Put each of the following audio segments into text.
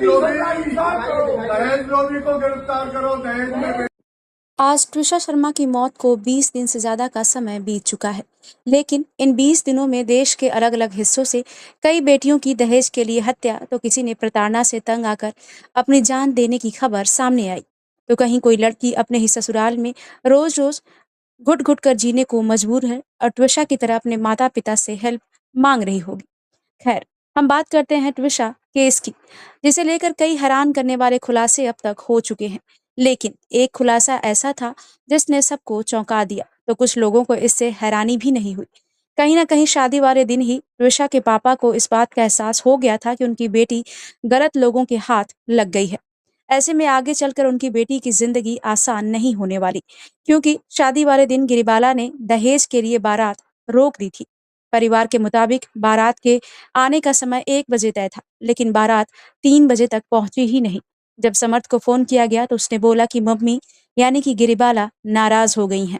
दहेज लोभी को गिरफ्तार करो। दहेज में आज ट्विशा शर्मा की मौत को 20 दिन से ज्यादा का समय बीत चुका है, लेकिन इन 20 दिनों में देश के अलग अलग हिस्सों से कई बेटियों की दहेज के लिए हत्या, तो किसी ने प्रताड़ना से तंग आकर अपनी जान देने की खबर सामने आई, तो कहीं कोई लड़की अपने ही ससुराल में रोज रोज घुट घुट कर जीने को मजबूर है और ट्विशा की तरह अपने माता पिता से हेल्प मांग रही होगी। खैर, हम बात करते हैं ट्विशा केस की, जिसे लेकर कई हैरान करने वाले खुलासे अब तक हो चुके हैं। लेकिन एक खुलासा ऐसा था जिसने सबको चौंका दिया, तो कुछ लोगों को इससे हैरानी भी नहीं हुई। कहीं ना कहीं शादी वाले दिन ही ट्विशा के पापा को इस बात का एहसास हो गया था कि उनकी बेटी गलत लोगों के हाथ लग गई है। ऐसे में आगे चलकर उनकी बेटी की जिंदगी आसान नहीं होने वाली, क्योंकि शादी वाले दिन गिरिबाला ने दहेज के लिए बारात रोक दी थी। परिवार के मुताबिक बारात के आने का समय 1 बजे तय था, लेकिन बारात 3 बजे तक पहुंची ही नहीं। जब समर्थ को फोन किया गया तो उसने बोला कि मम्मी यानी कि गिरिबाला नाराज हो गई हैं।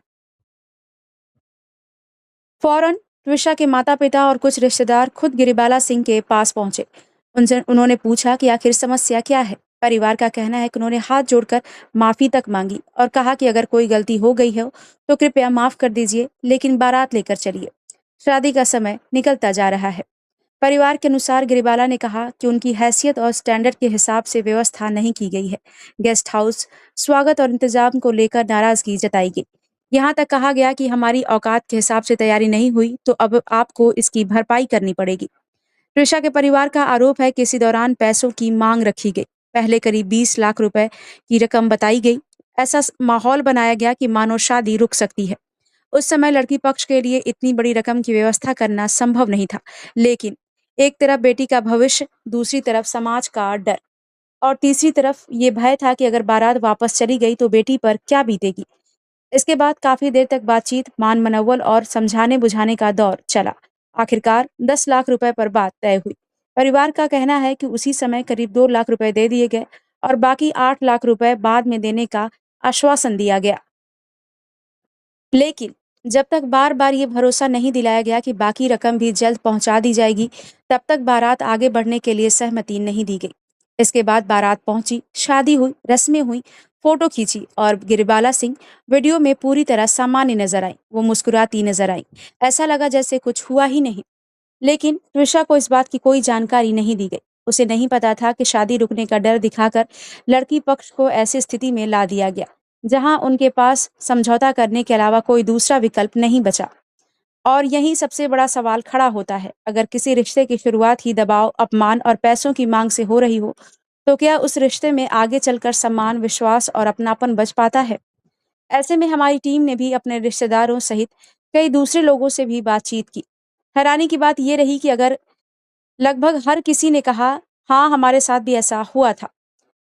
फौरन ट्विशा के माता-पिता और कुछ रिश्तेदार खुद गिरिबाला सिंह के पास पहुंचे। उनसे उन्होंने पूछा कि आखिर समस्या क्या है। परिवार का कहना है कि उन्होंने हाथ जोड़कर माफी तक मांगी और कहा कि अगर कोई गलती हो गई हो तो कृपया माफ कर दीजिए, लेकिन बारात लेकर चलिए। शादी का समय निकलता जा रहा है। परिवार के अनुसार गिरिबाला ने कहा कि उनकी हैसियत और स्टैंडर्ड के हिसाब से व्यवस्था नहीं की गई है। गेस्ट हाउस, स्वागत और इंतजाम को लेकर नाराजगी जताई गई। यहाँ तक कहा गया कि हमारी औकात के हिसाब से तैयारी नहीं हुई तो अब आपको इसकी भरपाई करनी पड़ेगी। त्रिशा के परिवार का आरोप है कि इसी दौरान पैसों की मांग रखी गई। पहले करीब 20 लाख रुपए की रकम बताई गई। ऐसा माहौल बनाया गया कि मानो शादी रुक सकती है। उस समय लड़की पक्ष के लिए इतनी बड़ी रकम की व्यवस्था करना संभव नहीं था, लेकिन एक तरफ बेटी का भविष्य, दूसरी तरफ समाज का डर और तीसरी तरफ ये भय था कि अगर बारात वापस चली गई तो बेटी पर क्या बीतेगी। इसके बाद काफी देर तक बातचीत, मान मनौवल और समझाने बुझाने का दौर चला। आखिरकार 10 लाख रुपए पर बात तय हुई। परिवार का कहना है कि उसी समय करीब 2 लाख रुपए दे दिए गए और बाकी 8 लाख रुपए बाद में देने का आश्वासन दिया गया। लेकिन जब तक बार-बार ये भरोसा नहीं दिलाया गया कि बाकी रकम भी जल्द पहुंचा दी जाएगी, तब तक बारात आगे बढ़ने के लिए सहमति नहीं दी गई। इसके बाद बारात पहुंची, शादी हुई, रस्में हुई, फोटो खींची और गिरिबाला सिंह वीडियो में पूरी तरह सामान्य नजर आई। वो मुस्कुराती नजर आई। ऐसा लगा जैसे कुछ हुआ ही नहीं। लेकिन त्रिशा को इस बात की कोई जानकारी नहीं दी गई। उसे नहीं पता था कि शादी रुकने का डर दिखाकर लड़की पक्ष को ऐसी स्थिति में ला दिया गया, जहां उनके पास समझौता करने के अलावा कोई दूसरा विकल्प नहीं बचा। और यही सबसे बड़ा सवाल खड़ा होता है, अगर किसी रिश्ते की शुरुआत ही दबाव, अपमान और पैसों की मांग से हो रही हो, तो क्या उस रिश्ते में आगे चलकर सम्मान, विश्वास और अपनापन बच पाता है? ऐसे में हमारी टीम ने भी अपने रिश्तेदारों सहित कई दूसरे लोगों से भी बातचीत की। हैरानी की बात यह रही कि अगर लगभग हर किसी ने कहा, हाँ, हमारे साथ भी ऐसा हुआ था।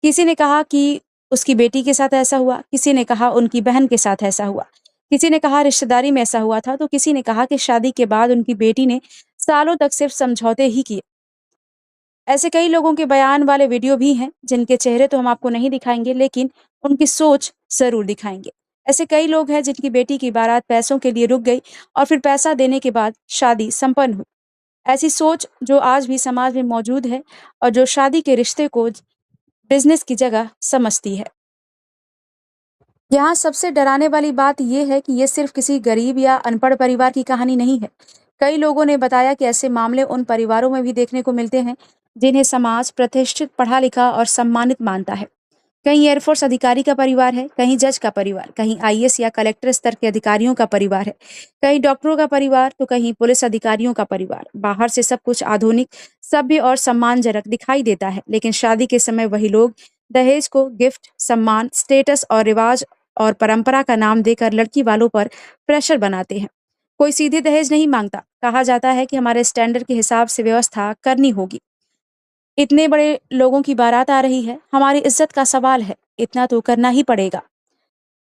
किसी ने कहा कि उसकी बेटी के साथ ऐसा हुआ, किसी ने कहा उनकी बहन के साथ ऐसा हुआ, किसी ने कहा रिश्तेदारी में ऐसा हुआ था, तो किसी ने कहा कि शादी के बाद उनकी बेटी ने सालों तक सिर्फ समझौते ही किए। ऐसे कई लोगों के बयान वाले वीडियो भी हैं, जिनके चेहरे तो हम आपको नहीं दिखाएंगे, लेकिन उनकी सोच ज़रूर दिखाएंगे। ऐसे कई लोग हैं जिनकी बेटी की बारात पैसों के लिए रुक गई और फिर पैसा देने के बाद शादी संपन्न हुई। ऐसी सोच जो आज भी समाज में मौजूद है और जो शादी के रिश्ते को बिज़नेस की जगह समझती है। यहाँ सबसे डराने वाली बात ये है कि ये सिर्फ किसी गरीब या अनपढ़ परिवार की कहानी नहीं है। कई लोगों ने बताया कि ऐसे मामले उन परिवारों में भी देखने को मिलते हैं, जिन्हें समाज प्रतिष्ठित, पढ़ा-लिखा और सम्मानित मानता है। कहीं एयरफोर्स अधिकारी का परिवार है, कहीं जज का परिवार, कहीं आईएएस या कलेक्टर स्तर के अधिकारियों का परिवार है, कहीं डॉक्टरों का परिवार, तो कहीं पुलिस अधिकारियों का परिवार। बाहर से सब कुछ आधुनिक, सभ्य और सम्मानजनक दिखाई देता है, लेकिन शादी के समय वही लोग दहेज को गिफ्ट, सम्मान, स्टेटस और रिवाज और परंपरा का नाम देकर लड़की वालों पर प्रेशर बनाते हैं। कोई सीधे दहेज नहीं मांगता, कहा जाता है कि हमारे स्टैंडर्ड के हिसाब से व्यवस्था करनी होगी। इतने बड़े लोगों की बारात आ रही है, हमारी इज्जत का सवाल है, इतना तो करना ही पड़ेगा।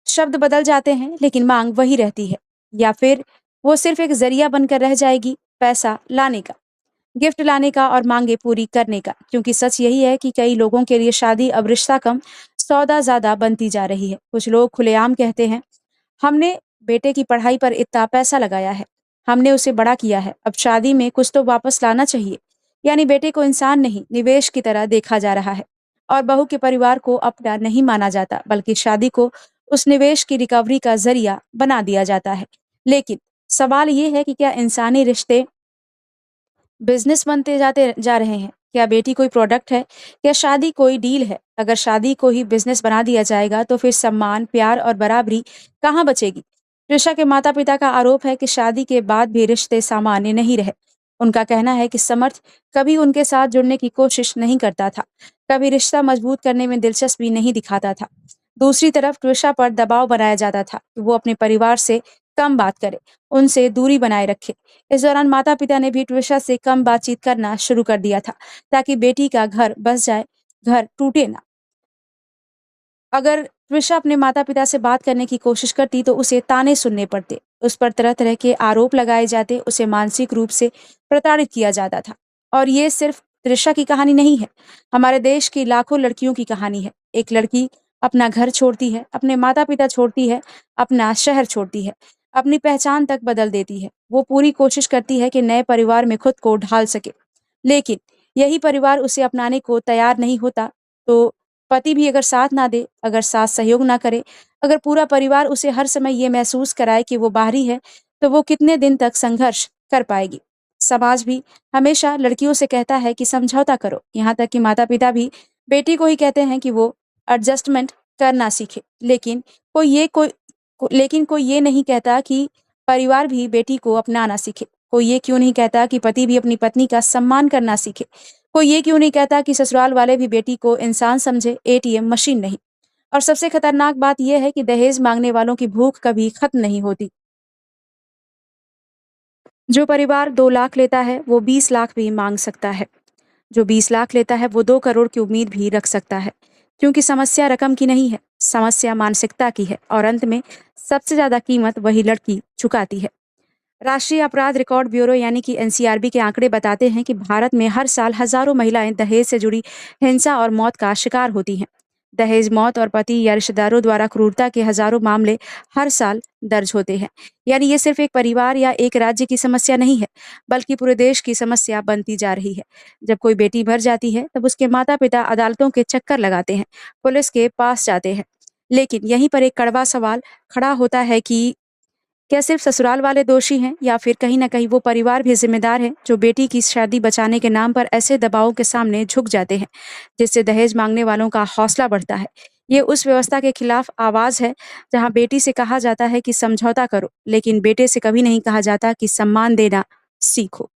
शब्द बदल जाते हैं, लेकिन मांग वही रहती है, या फिर वो सिर्फ एक जरिया बनकर रह जाएगी, पैसा लाने का, गिफ्ट लाने का और मांगे पूरी करने का। क्योंकि सच यही है कि कई लोगों के लिए शादी अब रिश्ता कम, सौदा ज्यादा बनती जा रही है। कुछ लोग खुलेआम कहते हैं, हमने बेटे की पढ़ाई पर इतना पैसा लगाया है, हमने उसे बड़ा किया है, अब शादी में कुछ तो वापस लाना चाहिए। यानी बेटे को इंसान नहीं, निवेश की तरह देखा जा रहा है और बहू के परिवार को अपना नहीं माना जाता, बल्कि शादी को उस निवेश की रिकवरी का जरिया बना दिया जाता है। लेकिन सवाल ये है कि क्या इंसानी रिश्ते बिजनेस बनते जाते जा रहे हैं? क्या बेटी कोई प्रोडक्ट है? क्या शादी कोई डील है? अगर शादी को ही बिजनेस बना दिया जाएगा तो फिर सम्मान, प्यार और बराबरी कहाँ बचेगी? त्रिशा के माता-पिता का आरोप है कि शादी के बाद भी रिश्ते सामान्य नहीं रहे। उनका कहना है कि समर्थ कभी उनके साथ जुड़ने की कोशिश नहीं करता था, कभी रिश्ता मजबूत करने में दिलचस्पी नहीं दिखाता था। दूसरी तरफ त्रिशा पर दबाव बनाया जाता था कि वो अपने परिवार से कम बात करे, उनसे दूरी बनाए रखे। इस दौरान माता-पिता ने भी त्रिशा से कम बातचीत करना शुरू कर दिया था, ताकि बेटी का घर बस जाए, घर टूटे ना। अगर त्रिशा अपने माता-पिता से बात करने की कोशिश करती तो उसे ताने सुनने पड़ते, उस पर तरह-तरह के आरोप लगाए जाते, उसे मानसिक रूप से प्रताड़ित किया जाता था। और ये सिर्फ त्रिशा की कहानी नहीं है, हमारे देश की लाखों लड़कियों की कहानी है। एक लड़की अपना घर छोड़ती है, अपने माता-पिता छोड़ती है, अपना शहर छोड़ती है, अपनी पहचान तक बदल देती है। वो पूरी कोशिश करती है कि नए परिवार में खुद को ढाल सके। लेकिन यही परिवार उसे अपनाने को तैयार नहीं होता, तो पति भी अगर साथ ना दे, अगर सास सहयोग ना करे, अगर पूरा परिवार उसे हर समय ये महसूस कराए कि वो बाहरी है, तो वो कितने दिन तक संघर्ष कर पाएगी। समाज भी हमेशा लड़कियों से कहता है कि समझौता करो, यहाँ तक कि माता-पिता भी बेटी को ही कहते हैं कि वो एडजस्टमेंट करना सीखे। लेकिन कोई ये नहीं कहता कि परिवार भी बेटी को अपनाना सीखे। कोई ये क्यों नहीं कहता कि पति भी अपनी पत्नी का सम्मान करना सीखे। कोई ये क्यों नहीं कहता कि ससुराल वाले भी बेटी को इंसान समझे, एटीएम मशीन नहीं। और सबसे खतरनाक बात यह है कि दहेज मांगने वालों की भूख कभी खत्म नहीं होती। जो परिवार 2 लाख लेता है, वो 20 लाख भी मांग सकता है। जो 20 लाख लेता है, वो 2 करोड़ की उम्मीद भी रख सकता है। क्योंकि समस्या रकम की नहीं है, समस्या मानसिकता की है और अंत में सबसे ज्यादा कीमत वही लड़की चुकाती है। राष्ट्रीय अपराध रिकॉर्ड ब्यूरो यानी कि एनसीआरबी के आंकड़े बताते हैं कि भारत में हर साल हजारों महिलाएं दहेज से जुड़ी हिंसा और मौत का शिकार होती हैं। दहेज मौत और पति या रिश्तेदारों द्वारा क्रूरता के हजारों मामले हर साल दर्ज होते हैं। यानी ये सिर्फ एक परिवार या एक राज्य की समस्या नहीं है, बल्कि पूरे देश की समस्या बनती जा रही है। जब कोई बेटी मर जाती है, तब उसके माता-पिता अदालतों के चक्कर लगाते हैं, पुलिस के पास जाते हैं। लेकिन यहीं पर एक कड़वा सवाल खड़ा होता है कि क्या सिर्फ ससुराल वाले दोषी हैं या फिर कहीं न कहीं वो परिवार भी ज़िम्मेदार है, जो बेटी की शादी बचाने के नाम पर ऐसे दबावों के सामने झुक जाते हैं, जिससे दहेज माँगने वालों का हौसला बढ़ता है। ये उस व्यवस्था के खिलाफ आवाज़ है, जहाँ बेटी से कहा जाता है कि समझौता करो, लेकिन बेटे से कभी नहीं कहा जाता कि सम्मान देना सीखो।